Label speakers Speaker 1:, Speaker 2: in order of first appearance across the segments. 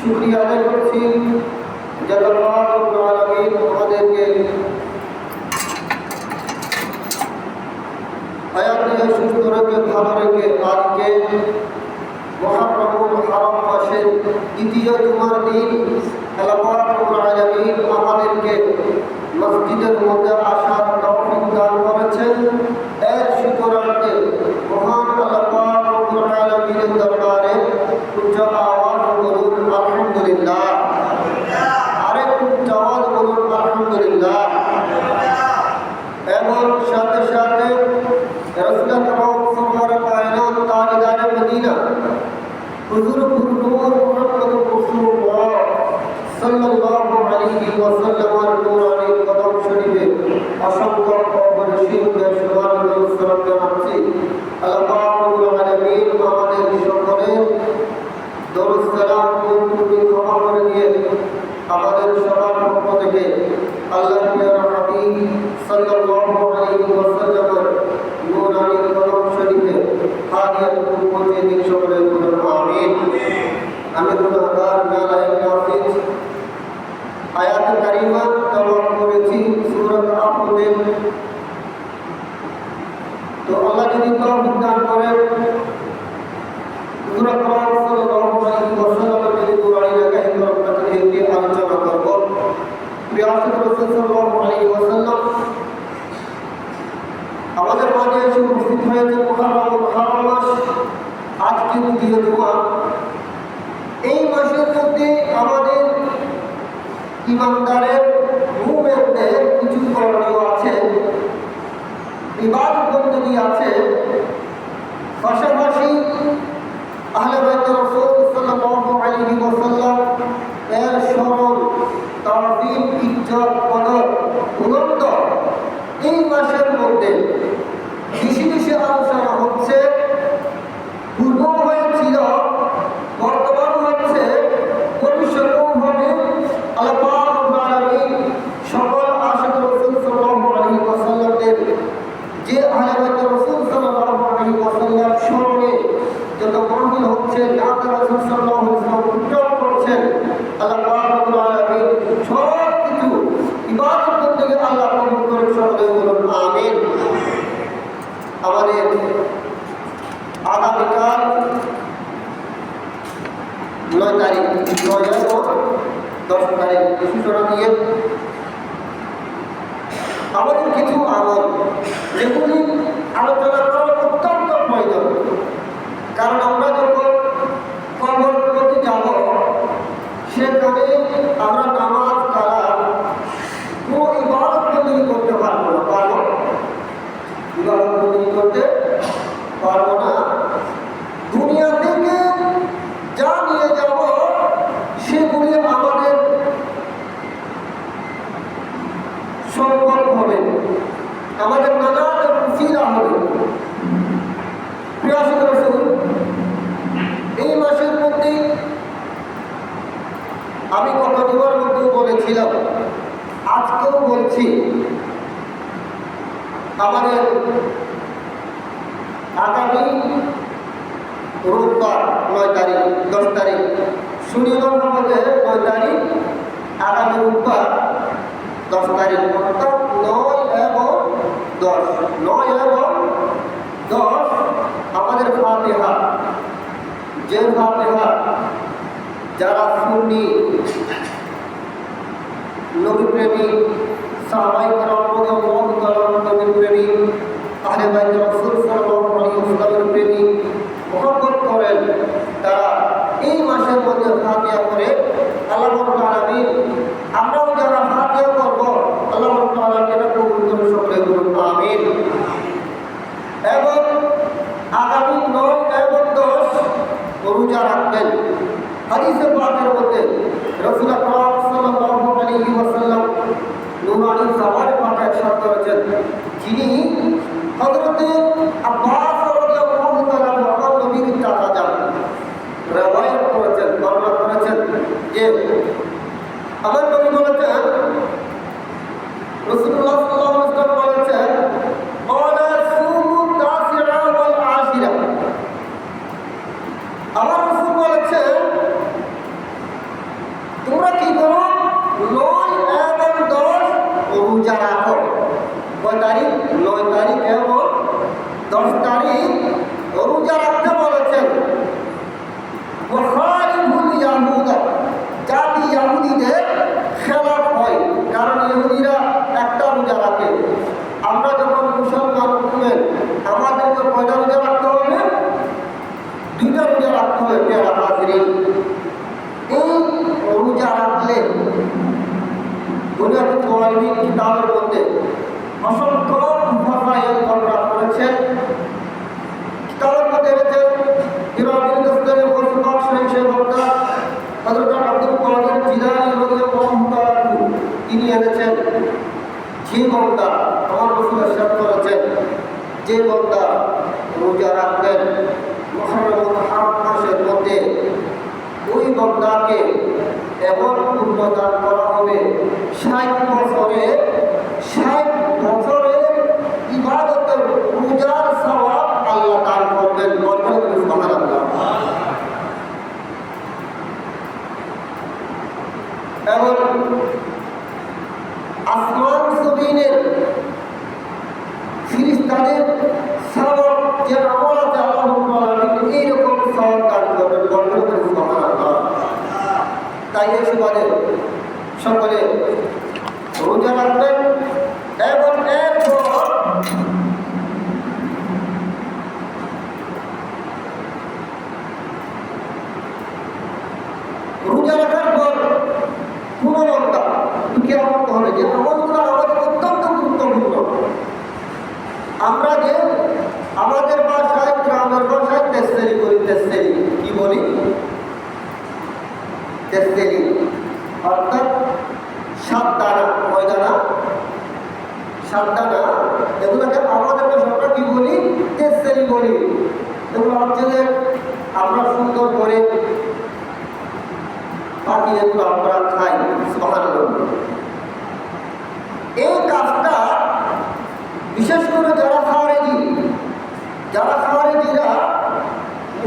Speaker 1: শুকরিয়া আদায় করছি যে আল্লাহ রাব্বুল আলামিন আমাদেরকে হায়াত দিয়ে সুস্থ রেখে ভালো রেখে আজকে মুহররমুল হারাম মাসের দ্বিতীয় জুমার দিন আল্লাহ রাব্বুল আলামিন আমাদেরকে মসজিদের মধ্যে আসার তৌফিক দান করেছেন। এর শুকরার্থে মহান আল্লাহ রাব্বুল আলামিনের দরবারে উচ্চ আওয়াজ বলুন আলহামদুলিল্লাহ। আরেক উচ্চ আওয়াজ বলুন আলহামদুলিল্লাহ। এবং সাথে সাথে রাসূল আকরাম সাল্লাল্লাহু তাআলা মদিনা হুজুর নূর মুহাম্মদ রাসূলুল্লাহ সাল্লাল্লাহু আলাইহি ওয়াসাল্লামের নূরানী কদম শরীফে অসংখ্য অপরিসীম সুবহান ও সালাম জানাচ্ছি। আল্লাহ রাব্বুল আলামিন আমাদের সকলের দরুদ সালাম ও তুমি ক্ষমা করে দিয়ে আমাদের সবার পক্ষ থেকে আল্লাহর প্রিয় হাবিব সাল্লাল্লাহু আলাইহি ওয়াসাল্লামের নূরানী কদম শরীফে হাদিয়াতুল পৌঁছে দিন। সকলে বলুন আমিন। আমি গুনাহগার নালায়েক নাফিজ আয়াত কারিমা তেলাওয়াত করেছি সূরা আহকাফে। তো আল্লাহ যদি তৌফিক দান করেন সূরা কোরআন সাল্লাল্লাহু আলাইহি ওয়াসাল্লামের যদি কোরআনী কাহিনী আপনাদের একটি আলোচনা করব। প্রিয় রাসূল সাল্লাল্লাহু আলাইহি ওয়াসাল্লাম আমাদের মাঝে এসে উপস্থিত হয়েছে মুহররমুল হারাম মাস, আজকে দ্বিতীয় জুমা। এই মাসের মধ্যে আমাদের ইমানদারের মুমিনদের কিছু করণীয় আছে, ইবাদত বন্দেগী আছে। পাশাপাশি আহলে বাইত রাসূল সাল্লাল্লাহু আলাইহি ওয়াসাল্লাম এর স্মরণ, তাওহীদ, ইজ্জত, কদর, বুলন্দ এই মাসের মধ্যে বেশি বেশি আলোচনা হচ্ছে। পূর্ব হয়েছিল, বর্তমান হচ্ছে, ভবিষ্যতেও হবে। আল্লাহ রাব্বুল আলামিন সকল আশিক রাসূল সাল্লাল্লাহু আলাইহি ওয়াসাল্লামের যে আহলে বাইত রাসূল সাল্লাল্লাহু আলাইহি ওয়াসাল্লাম স্মরণে যত মাহফিল হচ্ছে, নাত রাসূল সাল্লাল্লাহু আলাইহি ওয়াসাল্লাম উদ্যাপন করছেন, আল্লাহ রাব্বুল আলামিন সব কিছু ইবাদত করতে গিয়ে আল্লাহ কবুল করে। সকলে বলুন আমিন। আমাদের আগামীকাল 9 তারিখ 10 তারিখ সূচনা দিয়ে আমাদের কিছু আমল যেগুলি আলোচনা করা অত্যন্ত প্রয়োজন। কারণ আমরা যখন কবর করতে যাব সেখানে আমরা নামাজ কালাম কোনো ইবাদত বন্দেগী করতে পারবো না। পারবো? ইবাদত বন্দেগী করতে পারবো না। দুনিয়া থেকে যা নিয়ে যাব সেগুলি আমাদের সম্পদ হবে, আমাদের নাজাতের উসিলা হবে। 9 তারিখ 10 তারিখ শনিবার হবে 9 তারিখ, আগামী রোববার 10 তারিখ, অর্থাৎ 9 এবং 10 আমাদের ফাতিহা, যে ফাতিহা যারা সুন্নি নবী প্রেমী সাহাবায়ে কেরাম রাদিয়াল্লাহু তাআলা নবী প্রেমী আহলে বাইত রাসূল সাল্লাল্লাহু আলাইহি ওয়াসাল্লামের প্রেমী মহব্বত করেন, তারা এই মাসের মধ্যে ফাতিহা করে আল্লাহ রাব্বুল আলামিন আমরাও যারা ফাতিহা করব আল্লাহ রাব্বুল আলামিন এটা কবুল করে সকলে বলুন আমিন। এবং আগামী 9 এবং 10 রোজা রাখবেন। হাদিসে পাকের মধ্যে রাসূল আকরাম সাল্লাল্লাহু আলাইহি ওয়াসাল্লাম নুরানি সাওয়ারে পাকে ইরশাদ করেছেন, যিনি হযরতে আব্বাস রাদিয়াল্লাহু তাআলা আমার নবীর চাচা যান রওয়ায়াত করেছেন, বর্ণনা করেছেন যে আমার নবী বলেছেন, রাসূলুল্লাহ সাল্লাল্লাহু আলাইহি ওয়াসাল্লাম বলেছেন, ওয়ালা সুমু তাসিআ ওয়াল আশিরা। আমার রাসূল বলেছেন তোমরা কি করো, 9 এবং 10 রোজা রাখো। কয় তারিখ? 9 তারিখ এবং 10 তারিখ রোজা রাখতে বলেছেন। ওয়াখালিফুল ইয়াহুদা, জাতি ইহুদিদের খেলাফ হয়, কারণ ইহুদিরা একটা রোজা রাখে। আমরা যখন মুসলমান হলেন আমাদেরকে কয়টা রোজা রাখতে হবে? 2টা রোজা রাখতে হবে। প্রিয় হাজিরিন, এই রোজা রাখলে দুনিয়াতে চলাইনি কিতাবের মধ্যে অসংখ্য মুফাসসিরিন বর্ণনা করেছেন। কিতাবের মধ্যে রয়েছেন ইরানি দস্তরে ওয়াসফাক শরীফে বর্ণনা হযরত আব্দুল কাদের জিলানী রাদিয়াল্লাহু তাআলা তিনি এনেছেন, যে বান্দা আমার রাসূল ইরশাদ করেছেন, যে বান্দা রোজা রাখবেন মুহররমুল হারাম মাসের মধ্যে, ওই বান্দাকে এমন পুণ্যদান করা হবে 60 বছরের ইবাদতের রোজার সওয়াব আল্লাহ দান করবেন। বলবেন সুবহানাল্লাহ। এবং আসমান জমিনের ফেরেশতাদের সওয়াব যে আমল আছে আল্লাহ রাব্বুল আলামিন এইরকম সওয়াব দান করবেন। বলবেন সুবহানাল্লাহ। তাই এই সুবাদে সকলে রোজা রাখবেন এবং এরপর রোজা রাখার পর কোনো বান্দা কিয়ামত হবে যে আমলগুলো আমাদের অত্যন্ত গুরুত্বপূর্ণ। আমরা যে আমাদের ভাষায় গ্রামের ভাষায় তেসেরি করি, তেসেরি কি বলি? তেসেরি অর্থাৎ 7 দানা, কয় দানা? 7 দানা। এগুলোকে আমাদের ভাষাটা কি বলি? তেসেরি বলি। এগুলো হচ্ছে যে আমরা সুন্দর করে বাকি এগুলো আমরা খাই। সুবহানাল্লাহ। এই কাজটা বিশেষ করে যারা খাওয়ারেজিরা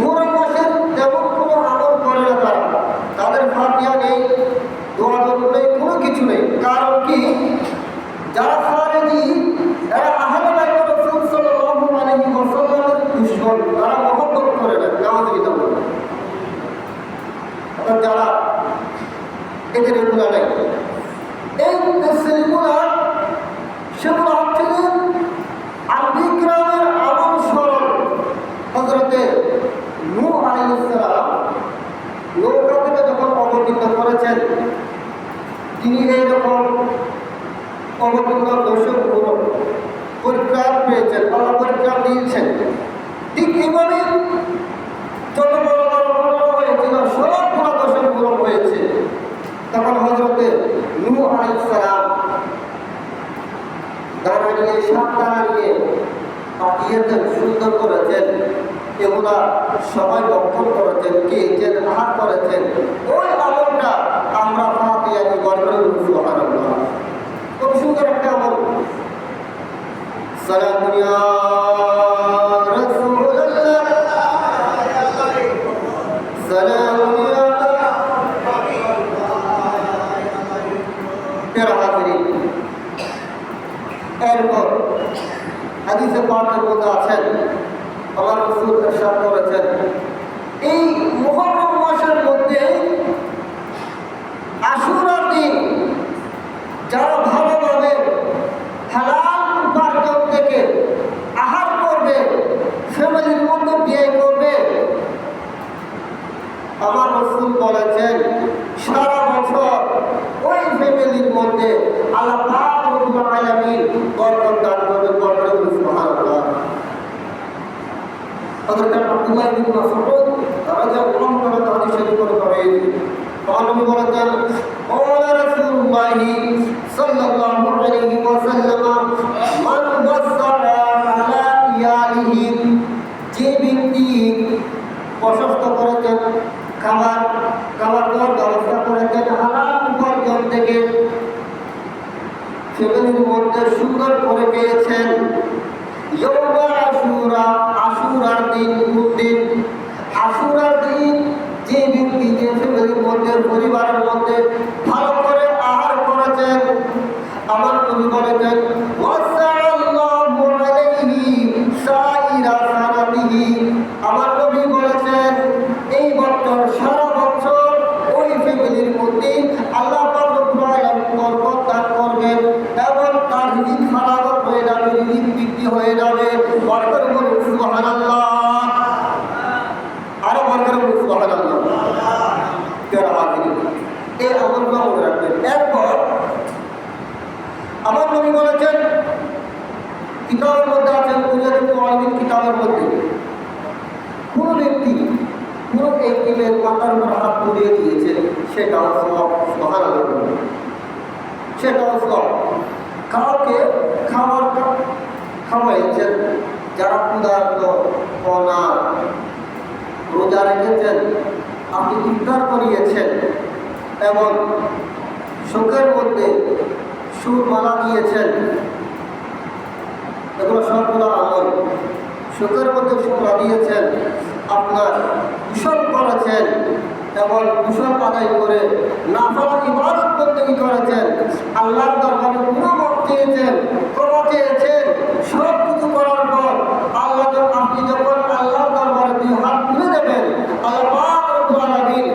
Speaker 1: মুহররম মাসের তেমন কোনো আমল করে না, তাদের ফাতিহা নেই, দোয়া দরুদ নেই, কোনো কিছু নেই। কারণ কি? যারা খাওয়ারেজি এরা আহলে বাইত রাসূল সাল্লাল্লাহু আলাইহি ওয়াসাল্লামের দুশমন, তারা মহব্বত করে না। নাউযুবিল্লাহ। অর্থাৎ যারা এদের এগুলো নেই, এই তেসেরিগুলো সেগুলো হচ্ছে যে আদিগ্রামের আমল স্মরণ। হযরতে নূহ আলাইহিস সালাম নৌকা থেকে যখন অবতীর্ণ করেছেন, তিনি এইরকম অবতীর্ণ দর্শকগুলো পরিত্রাণ পেয়েছেন, আল্লাহ পরিত্রাণ দিয়েছেন। ঠিক এইভাবে যত বড় বড় ঘটনা হয়েছিল সবগুলো দর্শকগুলো হয়েছে। তখন হযরতে নূহ আলাইহিস সালাম দানা নিয়ে 7 দানা নিয়ে পাঠিয়েছেন, সুন্দর করেছেন। এগুলা সবাই লক্ষণ করেছেন, কে যে আহার করেছেন। ওই আমলটা আমরা ফাতিহা দিয়ে বর্ণনা করি। সুবহানাল্লাহ। খুব সুন্দর একটা আমল। সালামু ইয়া রাসূলুল্লাহ سلام يا এরপর হাদিসে পাকের মধ্যে আছেন আল্লাহ রাসূল ইরশাদ করেছেন এই মুহররম মাসের মধ্যে আশুরার দিন যারা ভালোভাবে হালাল উপার্জন থেকে আহার করবে, ফ্যামিলির মধ্যে বিয়ে করবে, আমার রাসূল বলেছেন সারা বছর ওই ফ্যামিলির মধ্যে আল্লাহ পাক রব্বুল আলামিন বরকত দান করবেন। বরকত সুবহানাল্লাহ। হযরত আব্দুল্লাহ ইবনে মাসউদ রাদিয়াল্লাহু তাআলা হাদিস শরীফ করেন নবী বলেছেন ওয়া রাসূলুল্লাহ সাল্লাল্লাহু আলাইহি ওয়াসাল্লাম মান ওয়াসালা আলা ইয়ালিহি, যে ব্যক্তি প্রশস্ত করেছেন খাবার ব্যবস্থা করেছেন হালাল উপার্জন থেকে, ফ্যামিলির মধ্যে সুন্দর করে পেয়েছেন। আশুরার দিন আশুরার দিন যে ব্যক্তি যে ফ্যামিলির মধ্যে পরিবারের মধ্যে ভালো করে আহার করেছেন, আমার নবী বলেছেন ওয়াসাল্লাহু আলাইহি সাইরা সানাতিহি, আমার নবী বলেছেন এই বছর সারা বছর ওই ফ্যামিলির মধ্যে আল্লাহ পাক রব্বুল আলামিন বরকত দান করবেন এবং তার রিজিক হালাল হয়ে যাবে, রিজিক বৃদ্ধি হয়ে যাবে। বরকত বলুন সুবহানাল্লাহ। আরো বরকত বলুন সুবহানাল্লাহ। এই আমলটা মনে রাখবেন। এরপর আমার নবী বলেছেন কিতাবের মধ্যে আছেন কিতাবের মধ্যে কোন ব্যক্তি কোন এতিমের মাথার উপর হাত তুলিয়ে দিয়েছে সেটাও সওয়াব। সুবহানাল্লাহ। সেটাও সওয়াব। কাউকে খাওয়াইছেন, যারা ক্ষুধার্ত অনাথ রোজা রেখেছেন, আপনি ইফতার করিয়েছেন এবং শোকের মধ্যে সুরমালা দিয়েছেন, এগুলো সবগুলো আমল। শোকের মধ্যে সুরমালা দিয়েছেন, আপনার কুশল করেছেন এবং কুশল আদায় করে নাফলা ইবাদত বন্দেগী করেছেন, আল্লাহর দরবারে গুনাহ চেয়েছেন, ক্ষমা চেয়েছেন, সব কিছু করার পর আপনি যখন আল্লাহর দরবারে দুই হাত তুলে দেবেন, আল্লাহ পাক রব্বুল আলামিন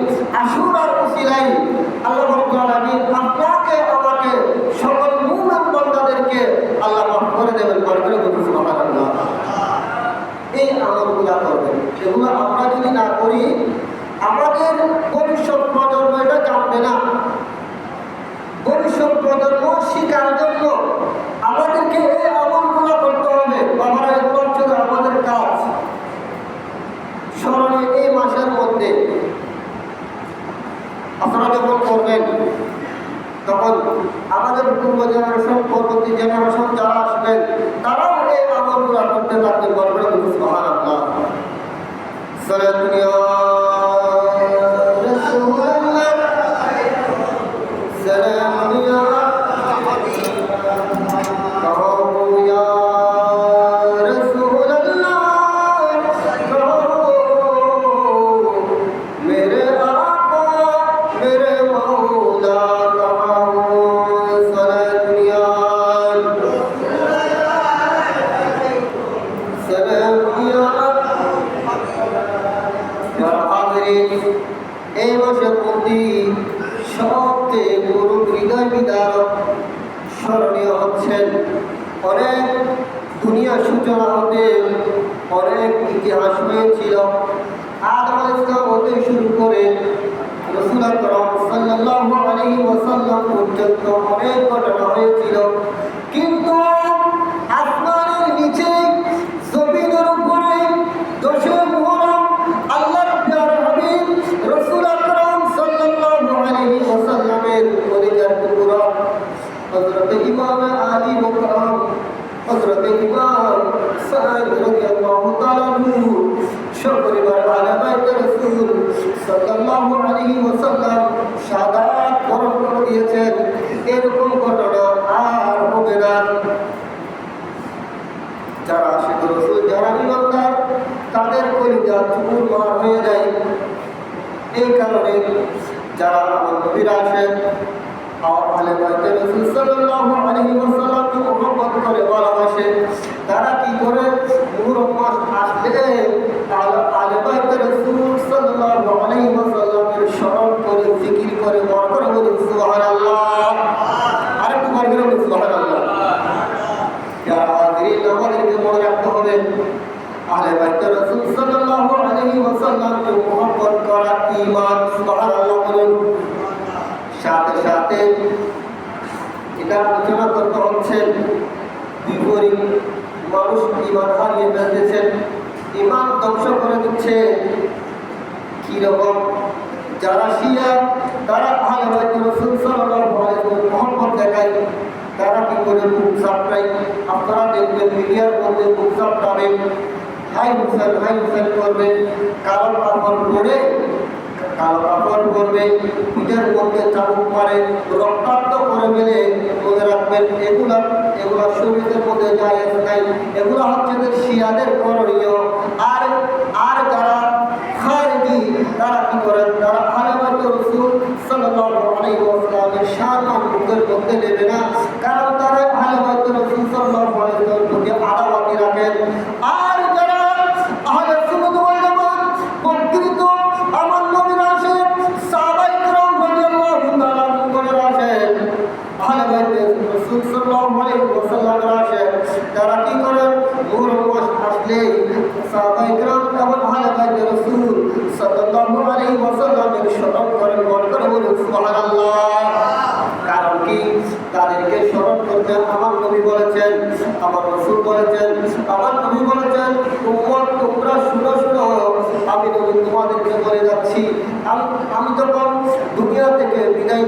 Speaker 1: আশুরার উসিলায় আল্লাহ রব্বুল আলামিন আপনাকে আমাকে সকল মুমিন বান্দাদেরকে আল্লাহ মাফ করে দেবেন। বরকত বলুন সুবহানাল্লাহ। এই আমলগুলো করবেন, এগুলো আমরা যদি না করি আমাদের ভবিষ্যৎ প্রজন্ম এটা জানবে না। ভবিষ্যৎ প্রজন্ম শিকার জন্য আমাদেরকে এই আমলগুলো করতে হবে। আমরা এগুলো হচ্ছে আমাদের কাজ। স্মরণে এই মাসের মধ্যে আপনারা যখন করবেন তখন আমাদের পূর্ব জেনারেশন, পরবর্তী জেনারেশন যারা আসবেন তারাও এই আমলগুলো করতে থাকবেন। বলবেন সুবহানাল্লাহ। সালাতুল্লাহ এই মাসের মধ্যে সবচেয়ে বড় হৃদয় বিদারক স্মরণীয় হচ্ছেন অনেক দুনিয়া সূচনা হতে অনেক ইতিহাস হয়েছিল। আদম আলাইহিস সালাম হতে শুরু করে রাসূল আকরাম সাল্লাল্লাহু আলাইহি ওয়াসাল্লাম পর্যন্ত অনেক ঘটনা হয়েছিল, কিন্তু আসমানের নিচে জমিনের উপরে দশে মুহররম আল্লাহর প্যারা হাবিব রাসূল আকরাম সাল্লাল্লাহু আলাইহি ওয়াসাল্লামের পরিবার টুকরা হযরত ইমাম আলী মুকররম, হযরত ইমাম সাঈদ রাদিয়াল্লাহু তাআলা আনহু সপরিবার আলে বাইত রাসূল সাল্লাল্লাহু আলাইহি ওয়াসাল্লাম শাহাদাত বরণ করে দিয়েছেন। এরকম ঘটনা আর হবে না। যারা আশিক রাসূল, যারা ইমানদার, তাদের কলিজা চুরমার হয়ে যায়। এই কারণে যারা আমার নবীর আসেন আহলে বাইতে রাসূল সাল্লাল্লাহু আলাইহি ওয়াসাল্লামকে মহব্বত করে ভালোবাসে, তারা কি করে মুহররম মাস আসলে আহলে বাইতে রাসূল সাল্লাল্লাহু আলাইহি ওয়াসাল্লামের স্মরণ করে জিকির করে বরকত বলে সুবহানাল্লাহ। আরেকটু বার করে বলে সুবহানাল্লাহ। যারা হাজিরিন আমাদেরকে মনে রাখতে হবে আহলে বাইতে রাসূল সাল্লাল্লাহু আলাইহি ওয়াসাল্লামকে মহব্বত করা ঈমান। সুবহানাল্লাহ বলুন। সাথে সাথে এটা আলোচনা করতে হচ্ছে বিপরীত মানুষ ঈমান হারিয়ে ফেলতেছেন, ঈমান ধ্বংস করে দিচ্ছে। কিরকম? যারা শিয়া তারা আহলে বাইতে রাসূল সাল্লাল্লাহু আলাইহি ওয়াসাল্লাম মহব্বত দেখায়, তারা কি করে বুক চাপড়ায়। আপনারা দেখবেন মিডিয়ার মধ্যে বুক চাপড়াবে, হাই হুসেন করবে, কালো কাপড় করবে, পিঠের মধ্যে চাবুক মারে, রক্তাক্ত করে মেলে। মনে রাখবেন এগুলা শরীরের মধ্যে জায়েজ নাই, এগুলা হচ্ছে শিয়াদের করণীয়। আর যারা খারিজি তারা কি করেন? তারা আহলে বাইতে রাসূল সাল্লাল্লাহু আলাইহি ওয়াসাল্লামের সম্মান মুখের মধ্যে নেবে না, কারণ তারা আহলে বাইতে রাসূল সাল্লাল্লাহু আলাইহি ওয়াসাল্লামের প্রতি আদাওয়াতি রাখেন। আর যারা আহলে সুন্নাত ওয়াল জামাত প্রকৃত আমার নবীর আসে সাহাবায়ে কেরাম রাদিয়াল্লাহু তাআলা আনহুর আসে আহলে বাইতে রাসূল সাল্লাল্লাহু আলাইহি ওয়াসাল্লামের আসে, তারা কি করেন? মুহররম মাস আসলে সাহাবায়ে কেরাম এবং আহলে বাইতে রাসূল সাল্লাল্লাহু আলাইহি ওয়াসাল্লামের স্মরণ করেন, বরকত বলে সুবহানাল্লাহ। কারণ কি? তাদেরকে স্মরণ করতে আমার নবী বলেছেন, আমার রাসূল বলেছেন, আমার নবী বলেছেন, উম্মত তোমরা শুনো, আমি নবী তোমাদেরকে বলে যাচ্ছি, আমি যখন দুনিয়া থেকে বিদায়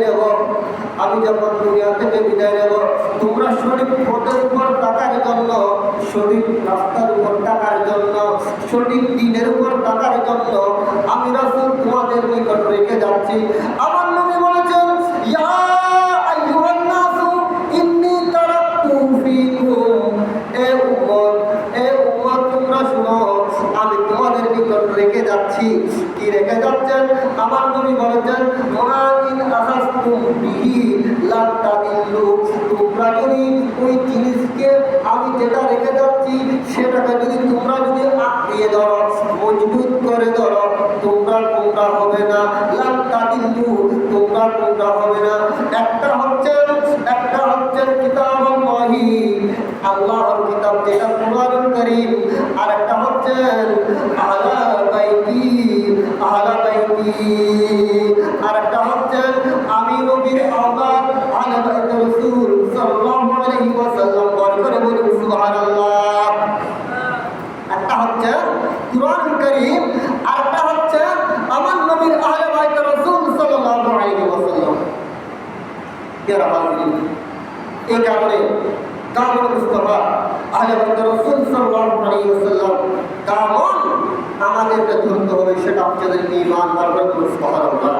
Speaker 1: নেব, তোমরা সঠিক পথের উপর থাকার জন্য, সঠিক রাস্তার উপর থাকার জন্য, সঠিক দিনের উপর থাকার জন্য আমি রাসূল তোমাদের নিকট রেখে যাচ্ছি। আমার নবী বলেছেন, ইয়া আইয়ুহান নাসু ইন্নী তারাকতু ফীকুম, এ উম্মত তোমরা শুনো, আমি তোমাদের নিকট রেখে যাচ্ছি। কি রেখে যাচ্ছেন? আমার নবী বলেছেন, মা ইন আখাযতুম বিহি লা তাদিল্লু, তোমরা যদি ওই জিনিসকে আমি যেটা রেখে যাচ্ছি সেটাকে তোমরা যদি আঁকড়িয়ে ধরো, মজবুত করে ধরো, তোমরা হবে না। লা তাদিল্লু, তোমরা হবে না। একটা হচ্ছে কিতাবুল্লাহি, আল্লাহর কিতাব যেটা কুরআনুল কারীম, আর একটা হচ্ছে আহলা বাইতি, আর একটা হচ্ছে আমি নবীর আওলাদ আহলে বাইতে রাসূল সাল্লাল্লাহু আলাইহি ওয়াসাল্লাম। বরকত বলুন সুবহানাল্লাহ। একটা হচ্ছে কুরআনুল কারীম, আর একটা হচ্ছে আমার নবীর আহলে বাইতে রাসূল সাল্লাল্লাহু আলাইহি ওয়াসাল্লাম। যারা হাজির, এই কারণে দামন মুস্তাফা আহলে বাইতে রাসূল সাল্লাল্লাহু আলাইহি ওয়াসাল্লাম দামন আমাদেরকে ধরতে হবে, সেটা হচ্ছে ঈমান। বরকত সুবহানাল্লাহ।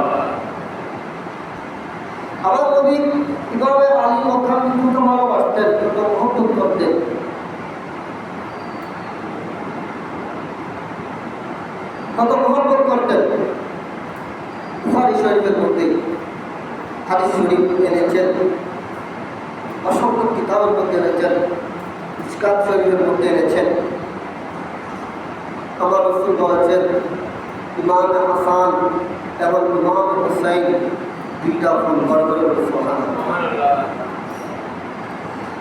Speaker 1: আমার নবী কিভাবে আলী মক্কাকে খুব ভালোবাসতেন, খুব মহব্বত করতেন। কত মহব্বত করতেন! বুখারী শরীফের মধ্যে হাদিস শরীফ এনেছেন, অসংখ্য কিতাবের মধ্যে এনেছেন, মিশকাত শরীফের মধ্যে এনেছেন। আমার রাসূল বলেছেন, ইমাম হাসান এবং ইমাম হুসাইন দুইটা ফুল করে সুবহানাল্লাহ।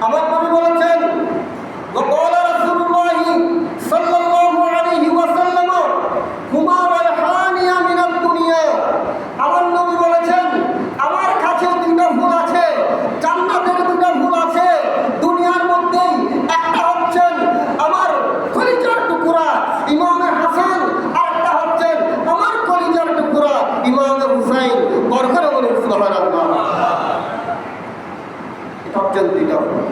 Speaker 1: আমার নবী বলেছেন, وقال رسول الله صلى الله عليه وسلم হুমা রায়হানিয়া মিনাদ দুনিয়া। আমার নবী বলেছেন, আমার কাছে দুইটা ফুল আছে, জান্নাতের দুইটা ফুল আছে দুনিয়ার মধ্যেই। একটা হচ্ছেন আমার কলিজার টুকরা ইমামে হাসান, আর একটা হচ্ছেন আমার কলিজার টুকরা ইমামে হুসাইন। বরকত বলুন সুবহানাল্লাহ। এটা হচ্ছেন দুইটা ফুল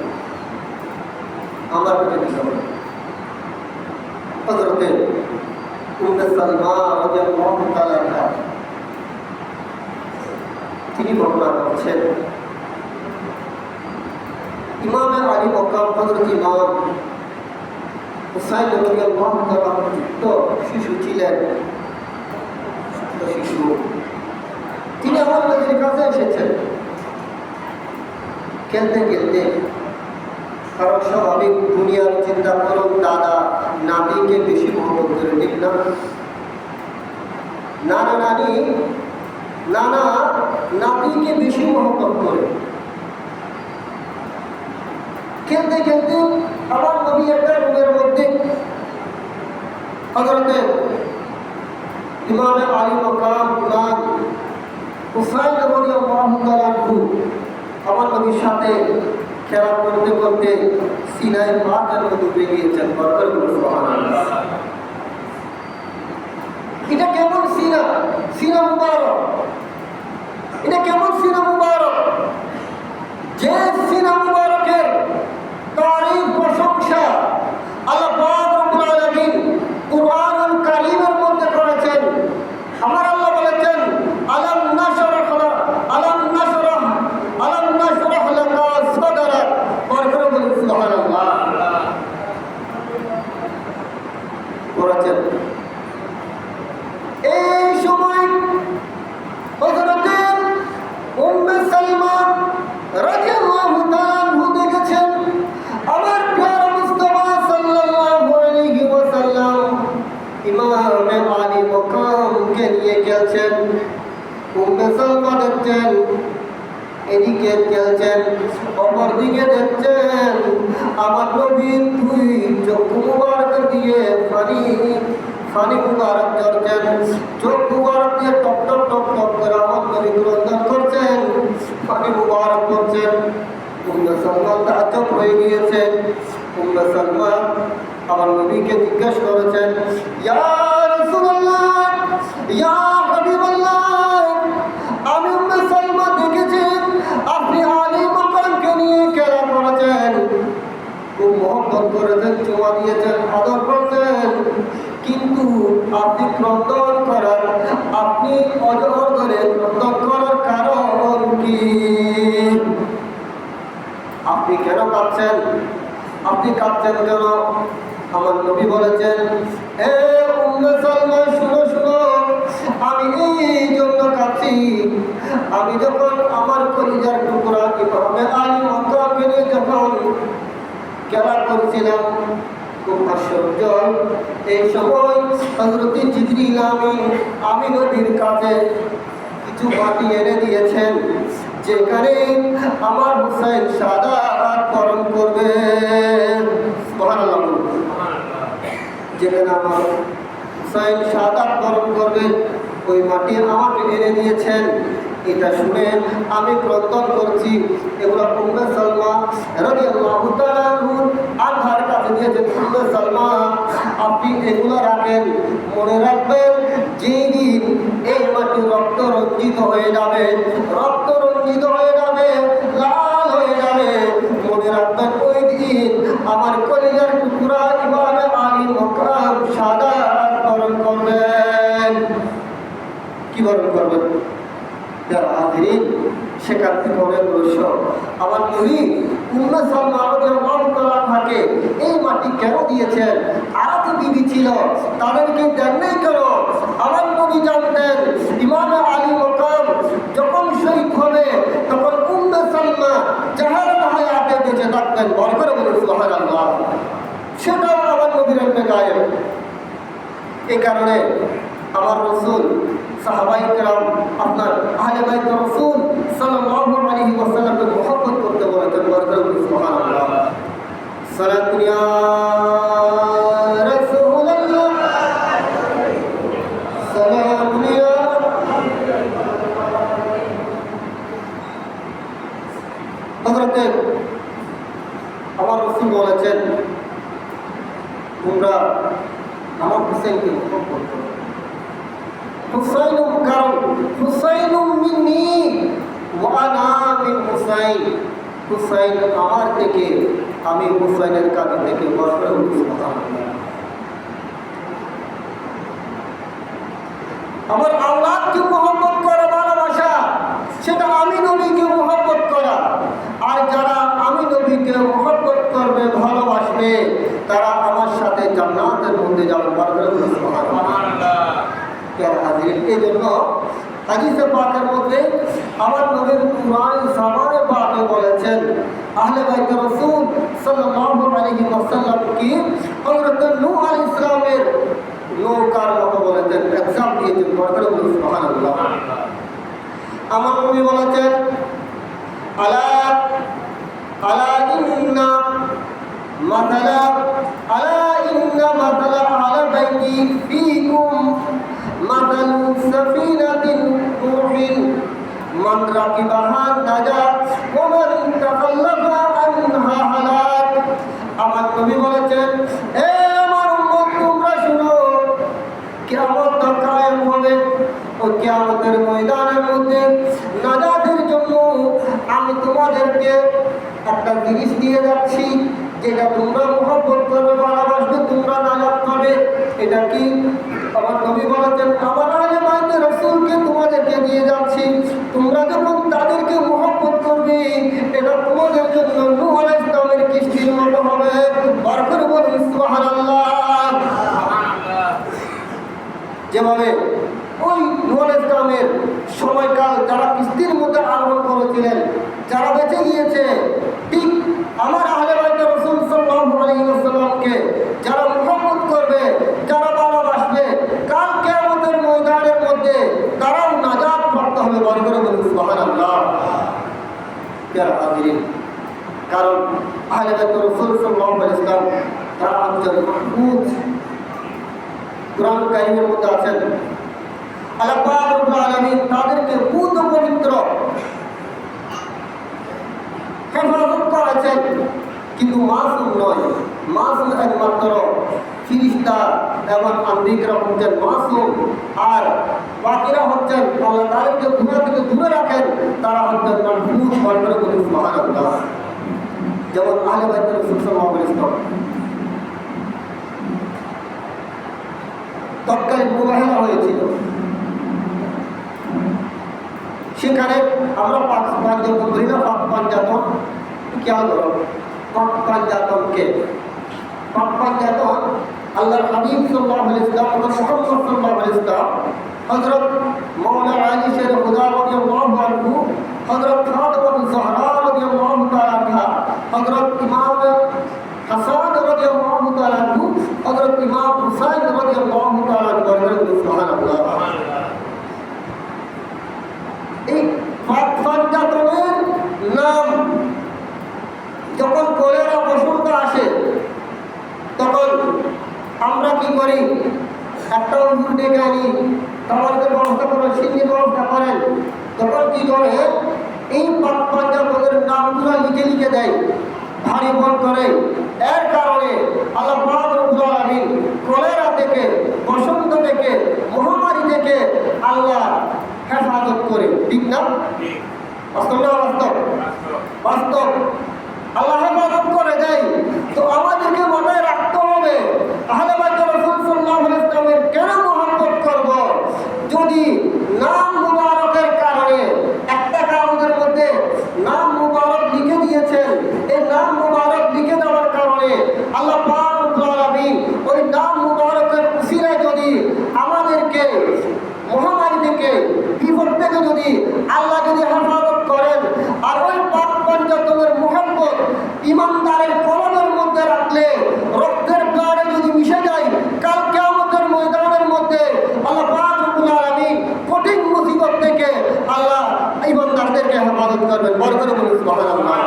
Speaker 1: আমার কাছে দুইটা ফুল। হযরতে উম্মে সালমা রাদিয়াল্লাহু তাআলা আনহা তিনি বর্ণনা করছেন, ইমামে আলী মকাম হযরত ইমাম হুসাইন রাদিয়াল্লাহু তাআলা তো শিশু ছিলেন, শিশু, তিনি আমার নবীর কাছে এসেছেন খেলতে খেলতে। কারণ স্বাভাবিক দুনিয়ার চিন্তা করুন, দাদা নাতিকে বেশি মহব্বত করে, ঠিক না? নানা নানি নানা নাতিকে বেশি মহব্বত করে। খেলতে খেলতে আমার নবী একটা রুমের মধ্যে হযরতে ইমাম আলী মাকাম ইমাম হুসাইন রাদিয়াল্লাহু তাআলা আনহু আমার নবীর সাথে খেলা করতে করতে সিনায় পাথর মধ্যে বেরিয়েছেন। সুবহানাল্লাহ। এটা কেমন সিনা? সিনা মুবারক। এটা কেমন সিনা মুবারক? যে সিনা মুবারকের তারিফ প্রশংসা আল্লাহ পাক রব্বুল আলামিন কুরআনুল কারীমের মধ্যে করেছেন। আমার আল্লাহ বলেছেন, আলাম নাশরাহ লাকা সাদরাক। পরপর বলি সুবহানাল্লাহ। করেছেন। এই সময় হযরতে উম্মে সালমা রাদিয়াল্লাহু তাআলা আনহু দেখেছেন আমার প্রিয় মুস্তাফা সাল্লাল্লাহু আলাইহি ওয়াসাল্লাম ইমামে আলী মাকামকে নিয়ে গেছেন। উম্মে সালমা দেখছেন, এদিকে খেলছেন, অপর দিকে দেখছেন আমার নবীর দুই চক্ষু মুবারক দিয়ে পানি মুবারক ঝরছেন। চোখ মুবারক দিয়ে টপ টপ টপ টপ করে আমার নবী ক্রন্দন করছেন, পানি মুবারক করছেন। উম্মে সালমা তাজ্জব হয়ে গিয়েছে। উম্মে সালমা আমার নবীকে জিজ্ঞেস করেছেন, ইয়া রাসূলুল্লাহ, ইয়া হাবিবাল্লাহ, আমি উম্মে সালমা দেখেছি আপনি আলী মাকামকে নিয়ে খেলা করেছেন, খুব মহব্বত করেছেন, চুমা দিয়েছেন, আদর করছেন, কিন্তু আপনি ক্রন্দন করার, আপনি অজর ধরে ক্রন্দন করার কারণ কি? আপনি কেন কাঁদছেন? আপনি কাঁদছেন কেন? আমার নবী বলেছেন, এ উম্মে সালমা শুনো শুনো, আমি এই জন্য কাঁদছি, আমি যখন আমার কলিজার টুকরা ইমামে আলী মাকামকে নিয়ে যখন খেলা করছিলাম, খুব আশ্চর্য, এই সময় হযরত জিবরিল আমি নবীর কাছে কিছু মাটি এনে দিয়েছেন, যেখানে আমার হুসাইন শাহাদাত বরণ করবে। সুবহানাল্লাহ। যেখানে আমার হুসাইন শাহাদাত বরণ করবে, ওই মাটি আমাকে এনে দিয়েছেন। এটা শুনে আমি ক্রন্দন করছি। এগুলো উম্মে সালমা রাদিয়াল্লাহু তাআলা আনহার কাছে দিয়েছেন। উম্মে সালমা, আপনি এগুলো রাখেন, মনে রাখবেন যেই দিন এই মাটি রক্ত রঞ্জিত হয়ে যাবে, রক্ত রঞ্জিত হয়ে যাবে, লাল হয়ে যাবে, মনে রাখবেন ওই দিন আমার কলিজার টুকরা ইমামে আলী মাকাম শাহাদাত বরণ করবেন। কি বরণ করবেন? যারা হাজিরিন, সেখান থেকে অনেক রহস্য। আমার নবী উম্মে সালমা রাদিয়াল্লাহু তাআলা আনহাকে এই মাটি কেন দিয়েছেন? আরো তো বিবি ছিল, তাদেরকে দেন নাই কেন? আমার নবী জানতেন ইমামে আলী মাকাম যখন শহীদ হবে তখন উম্মে সালমা জাহান্নাম হায়াতে বেঁচে থাকবেন। বল করে বলুন সুবহানাল্লাহ। সেটাও আমার নবীর ইলমে গায়েব। এই কারণে আমার রাসূল, সাহাবায়ে কেরাম, আপনার আহলে বাইত রাসূল সাল্লাল্লাহু আলাইহি ওয়াসাল্লামকে মহব্বত করতে বলেছেন। সুবহানাল্লাহ। সালাতু ইয়া রাসূলুল্লাহ, সালামু ইয়া। হযরতে আমার রাসূল বলেছেন, তোমরা আমার হুসাইনকে মহব্বত করো। হুসাইনুম, কারণ হুসাইনুম মিন্নি ওয়া আনা মিন হুসাইন। হুসাইন আমার থেকে, আমি হুসাইনের কাছে থেকে। আমার আওলাদকে মহব্বত করা ভালোবাসা, সেটা আমি নবীকে মহব্বত করা। আর যারা আমি নবীকে মহব্বত করবে, ভালোবাসবে, তারা আমার সাথে জান্নাতের মধ্যে যাবে। সুবহানাল্লাহ। হাজির এই জন্য হাদিসে পাকের মধ্যে আমার নবীর কুরআন জামানে পাকে বলেছেন আহলে বাইত রাসূল সাল্লাল্লাহু আলাইহি ওয়াসাল্লাম কি হযরত নূহ আলাইহিস সালামের নৌকার মতো বলেছেন, এক্সাম দিয়েছেন। বরকত বলুন সুবহানাল্লাহ। আমার নবী বলেছেন আলা আলা ইন্না মাতালা আলা ইন্না মাতালা আলা বাইতি ফীকুম মাতালু সাফিনাতিন নূহিন মান রাকিবাহা নাজা ওয়া মান তাকাল্লাফা আনহা হালাক। আমার নবী বলেছেন হে আমার উম্মত তোমরা শুনো, কিয়ামত কায়েম হবে ও কিয়ামতের ময়দানের মধ্যে নাজাতের জন্য আমি তোমাদেরকে একটা জিনিস দিয়ে যাচ্ছি, যেটা তোমরা মুহাব্বত করবে, ভালোবাসবে, তোমরা নাজাত পাবে। এটা কি? আমার নবী বলেছেন আমার আহলে বাইত রাসূলকে তোমাদেরকে দিয়ে যাচ্ছি, তোমরা যখন তাদেরকে মুহাব্বত করবে এটা তোমাদের জন্য নূহ আলাইহিস সালামের কিস্তির মতো হবে। বরকত বলুন সুবহানাল্লাহ। যেভাবে ওই নূহ আলাইহিস সালামের সময়কাল যারা কিস্তির মধ্যে আরোহণ করেছিলেন, যারা বেঁচে গিয়েছে, ঠিক আমার আহলে বাইত রাসূল সাল্লাল্লাহু আলাইহি ওয়াসাল্লামকে যারা মুহাব্বত করবে, যারা ভালোবাসবে, কাল কিয়ামতের ময়দানের মধ্যে তারাও নাজাত প্রাপ্ত হবে। বরকত বলুন সুবহানাল্লাহ। প্রিয় হাজিরিন, কারণ আহলে বাইত রাসূল সাল্লাল্লাহু আলাইহি ওয়াসাল্লাম তারা হচ্ছেন মাহফুজ। কুরআন কারীমের মধ্যে আছেন আল্লাহ পাক রব্বুল আলামিন তাদেরকে পূত পবিত্র হেফাজত করেছেন, কিন্তু মাসুম নয়। মাসুম একমাত্র ফিরিস্তা এবং আম্বিকরা হচ্ছেন মাসুম, আর বাকিরা হচ্ছেন আল্লাহ তাদেরকে গুনাহ থেকে দূরে রাখেন, তারা হচ্ছেন মাহফুজ। বরকত বলুন সুবহানাল্লাহ। যেমন আহলে বাইত রাসূল সাল্লাল্লাহু আলাইহি ওয়াসাল্লাম তৎকালীন মুবাহিলা হয়েছিল, সেখানে আমরা পাঞ্জাতন ধরি না, পাঞ্জাতন খেয়াল করো, পাঞ্জাতনকে পাঞ্জাতন আল্লাহর হাবিব সাল্লাল্লাহু আলাইহি ওয়াসাল্লাম মুহাম্মদ সাল্লাল্লাহু আলাইহি ওয়াসাল্লাম হযরত মাওলানা আলী শের খুদা রাদিয়াল্লাহু আনহু, হযরত ফাতিমা ज़हरा রাদিয়াল্লাহু তাআলা আনহা, হযরত ইমাম হাসান রাদিয়াল্লাহু তাআলা আনহু, হযরত ইমাম হুসাইন রাদিয়াল্লাহু তাআলা আনহু। সুবহানাল্লাহ। এই পাঞ্জাতনের নাম যখন কলেরা বসন্ত আসে তখন আমরা কি করি, একটা উজুর ডেকে আনি, তাদেরকে ব্যবস্থা করেন, সিন্নি ব্যবস্থা করেন। তখন কি করে এই পাঞ্জাতনের নামগুলো লিখে লিখে দেয়, ভারী বল করে। এর কারণে আল্লাহ পাক রব্বুল আলামিন কলেরা থেকে, বসন্ত থেকে, মহামারী থেকে আল্লাহ হেফাজত করে। ঠিক না? বাস্তব না বাস্তব? বাস্তব। আল্লাহ হেফাজত করে দেয়। তো আমাদেরকে মনে রাখতে হবে আহলে বাইত রাসূল সাল্লাল্লাহু আলাইহি ওয়াসাল্লামের কেন মুহাব্বত করব? যদি নাম মুবারকের কারণে, একটা কারণের মধ্যে নাম মুবারক লিখে দিয়েছেন, এই নাম মুবারক লিখে দেওয়ার কারণে আল্লাহ পাক রব্বুল আলামিন ওই নাম মুবারকের উসিলায় যদি আমাদেরকে মহামারী থেকে, বিপদ থেকে যদি আল্লাহ যদি হেফাজত করেন, আর ওই পাক পাঞ্জাতনের মুহাব্বত ইমানদারের কলমের মধ্যে রাখলে, রক্তের গাড়ে যদি মিশে যায়, কাল কিয়ামতের ময়দানের মধ্যে আল্লাহ পাক রব্বুল আলামিন কঠিন মুসিবত থেকে আল্লাহ ইমানদারদেরকে হেফাজত করবেন। বরকত বলুন সুবহানাল্লাহ।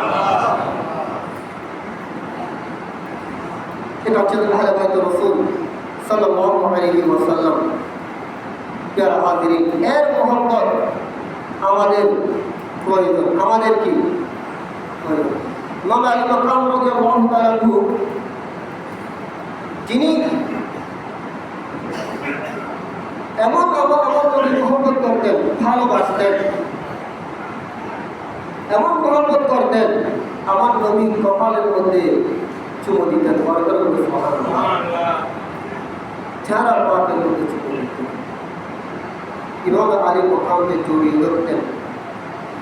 Speaker 1: এটা হচ্ছে আহলে বাইত রাসূল সাল্লাল্লাহু আলাইহি ওয়াসাল্লাম। প্রিয় হাজিরিন, এর মুহাব্বত আমাদের প্রয়োজন। আমাদের কি প্রয়োজন? ইমাম আলী মাকাম রাদিয়াল্লাহু তাআলা আনহু, যিনি এমন আমার নবী মুহাব্বত করতেন, ভালোবাসতেন, এমন মুহাব্বত করতেন, আমার নবী কপালের মধ্যে চুমু দিতেন। বরকত বলুন সুবহানাল্লাহ। যারা পাকের মধ্যে চুমু দিতেন, ইমাম আলী মাকামকে জড়িয়ে ধরতেন,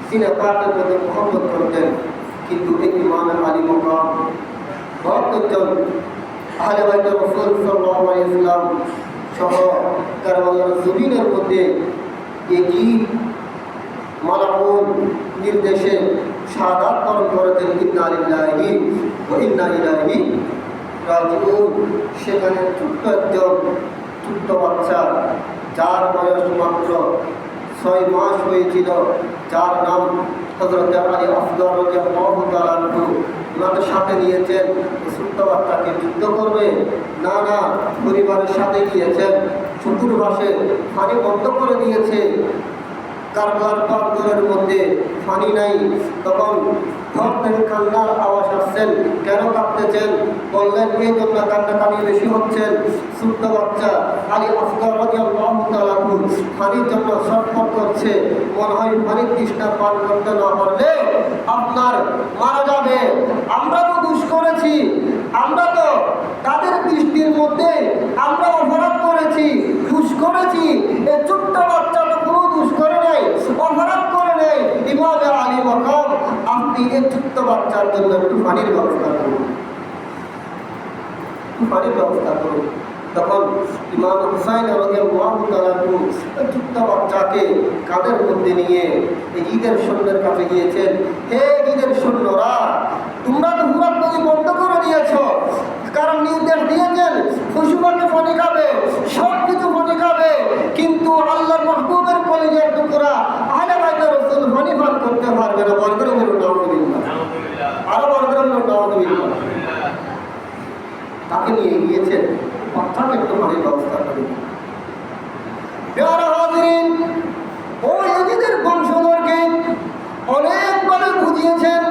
Speaker 1: সিনা পাকের মধ্যে মুহাব্বত করতেন। কিন্তু এই ইমাম আলী মাকাম একজন আহলে বাইত রাসূল সাল্লাল্লাহু আলাইহি ওয়াসাল্লাম সহ কারবালার জমিনের মধ্যে একই মালাউন নির্দেশে শাহাদাত বরণ করেছেন। ইন্না লিল্লাহি ওয়া ইন্না ইলাইহি রাজিউন। সেখানে ছোট্ট একজন ছোট্ট বাচ্চা, যার বয়স মাত্র 6 মাস হয়েছিল, যার নাম হযরত আলী আসগর রাদিয়াল্লাহু তাআলা আনহু, ওনাদের সাথে নিয়েছেন। ছোট্ট বাচ্চাকে যুদ্ধ করবে না, না, পরিবারের সাথে গিয়েছেন। চতুর্পাশে পানি বন্ধ করে দিয়েছে। কারবালার প্রান্তরের মধ্যে পানি নাই। তখন ঘর থেকে কান্নার আওয়াজ আসছেন। কেন কাঁদতেছেন? বললেন এই জন্য কান্নাকানি বেশি হচ্ছেন। ছোট্ট বাচ্চা আলী আসগর রাদিয়াল্লাহু তাআলা আনহু পানির জন্য ছটফট করছে। মনে হয় পানির তৃষ্ণা পান করতে না পারলে আপনার মারা যাবে। আমরা তো দোষ করেছি, আমরা তো তাদের দৃষ্টির মধ্যে আমরা অপরাধ করেছি, দোষ করেছি। এই ছোট্ট বাচ্চা তো কোনো দোষ করে নাই, অপরাধ করে নাই। ইমামে আলী মাকাম, আপনি এই ছোট্ট বাচ্চার জন্য একটু পানির ব্যবস্থা করুন, পানির ব্যবস্থা করুন। তখন ইমাম হুসাইন রাদিয়াল্লাহু তাআলা আনহু ছোট্ট বাচ্চাকে কাঁধের মধ্যে নিয়ে ঈদের সৈন্যের কাছে গিয়েছেন। হে ঈদের সৈন্যরা, তোমরা তো হুরাত নদী বন্ধ করে দিয়েছ, কারণ নির্দেশ দিয়েছেন পশুপাখি পানি খাবে, সব কিছু পানি খাবে, কিন্তু আল্লাহর মাহবুবের কলিজার টুকরা আহলে বাইতের রাসূল পানি পান করতে পারবে না। বরকত বলুন নাউযুবিল্লাহ, আরো বরকত বলুন নাউযুবিল্লাহ। তাকে নিয়ে গিয়েছেন, বাচ্চাকে একটু পানির ব্যবস্থা করে। প্রিয় হাজিরিন, ওই ইয়াজিদের বংশধরকে অনেকভাবে বুঝিয়েছেন,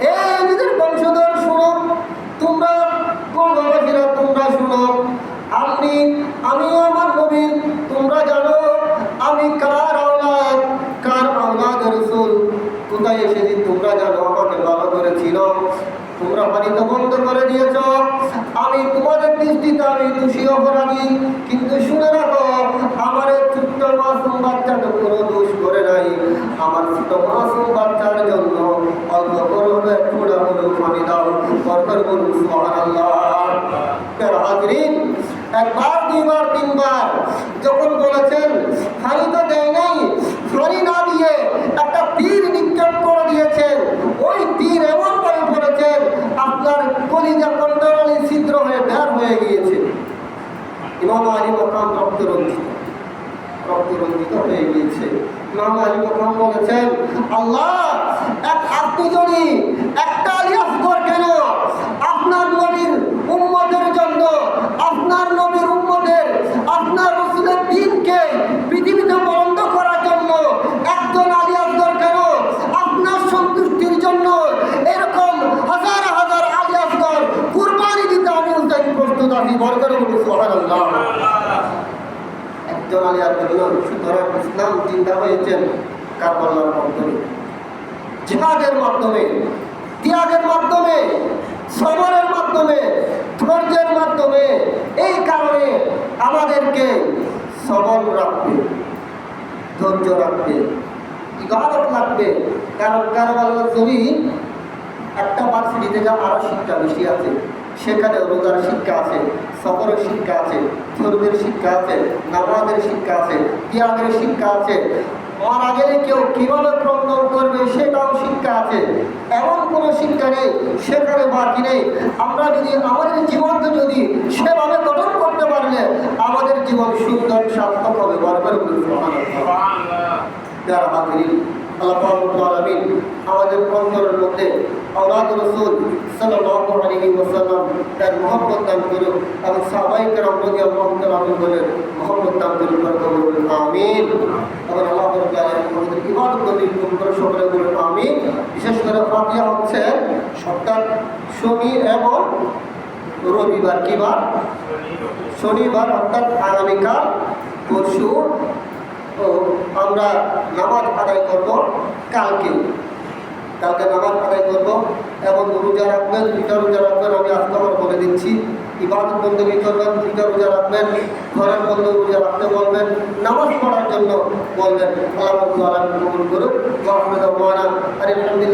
Speaker 1: এই ইয়াজিদের বংশধর শোনো, তোমরা কোরবানিরা তোমরা শোনো, আমি আমার নবীর, তোমরা জানো আমি কার আওলাদ, কার আওলাদ রাসূল, কোথায় এসেছি তোমরা জানো, আমাকে ভালো করে চিনো। তোমরা পানি তো বন্ধ করে দিয়েছ, আমি তোমাদের দৃষ্টিতে আমি দোষী অপরাধী, কিন্তু শুনে রাখো আমার ছোট্ট মাসুম বাচ্চা তো কোনো দোষ করে নাই। আমার ছোট মাসুম বাচ্চার জন্য অল্প করে থোড়া হলেও পানি দাও। বরকত বলুন সুবহানাল্লাহ। হাজিরিন, একবার, দুইবার, তিনবার যখন বলেছেন পানি তো দেয় নাই, পানি না দিয়ে একটা তীর নিক্ষেপ করে দিয়েছেন। ওই তীর এমন ভাবে পড়েছেন আপনার কলিজা কন্ডরালি ছিদ্র হয়ে বের হয়ে গিয়েছে। ইমাম আলী মাকাম রক্তরঞ্জিত হয়ে গিয়েছে। ইমাম আলী মাকাম বলেছেন, আল্লাহ, আপনি যদি একটা আলী আসগর কেন আপনার নবীর উম্মতের জন্য, আপনার নবীর উম্মতের, আপনার রাসূলের দ্বীনকে পৃথিবীতে বন্ধ করার জন্য একজন আলী আসগর কেন, আপনার সন্তুষ্টির জন্য এরকম হাজার হাজার আলী আসগর কুরবানি দিতে আমি প্রস্তুত আছি। বরকত বলুন সুবহানাল্লাহ। একজন আলী আসগর নন, সুতরাং ইসলাম চিন্তা হয়েছেন কারবালার মাধ্যমে, জিহাদের মাধ্যমে, ত্যাগের মাধ্যমে, সবরের মাধ্যমে, ধৈর্যের মাধ্যমে। এই কারণে আমাদেরকে সবর রাখবে, ধৈর্য রাখবে, ইবাদত লাগবে। কারণ কারবালার জমিন একটা ভার্সিটি থেকে আরো শিক্ষা বেশি আছে। সেখানে রোজার শিক্ষা আছে, সবরের শিক্ষা আছে, ধৈর্যের শিক্ষা আছে, নামাজের শিক্ষা আছে, ত্যাগের শিক্ষা আছে। মারা গেলে কেউ কিভাবে ক্রন্দন করবে সেটাও শিক্ষা আছে। এমন কোনো শিক্ষা নেই সেখানে বাকি নেই। আমরা যদি আমাদের জীবনকে যদি সেভাবে গঠন করতে পারলে আমাদের জীবন সুন্দর সার্থক হবে। বরকত বলুন সুবহানাল্লাহ। যারা হাজিরিন, আল্লাহ রাব্বুল আলামিন আমাদের অন্তরের মধ্যে আওলাদ রাসূল সাল্লাল্লাহু আলাইহি ওয়াসাল্লাম তার মহব্বত দান করুন এবং সাহাবায়ে কেরাম রাদিয়াল্লাহু তাআলা আনহুদের মহব্বত দান করুন। বরকত বলুন আমিন। এবং আল্লাহ রাব্বুল আলামিন আমাদের ইবাদত কবুল করুন। সকলে বলুন আমিন। বিশেষ করে ফাতিহা হচ্ছে অর্থাৎ শনি এবং রবিবার, কি বার? শনিবার, অর্থাৎ আগামীকাল পরশু আমরা নামাজ আদায় করব। কালকে নামাজ আদায় করব এবং রোজা রাখবেন, 2টা রোজা রাখবেন। আমি আজকে আমার বলে দিচ্ছি, ইবাদত বন্দেগী করবেন, 2টা রোজা রাখবেন, ঘরের মধ্যে রোজা রাখতে বলবেন, নামাজ পড়ার জন্য বলবেন। আল্লাহ রাব্বুল আলামিন কবুল করুন। ওয়া আমিন।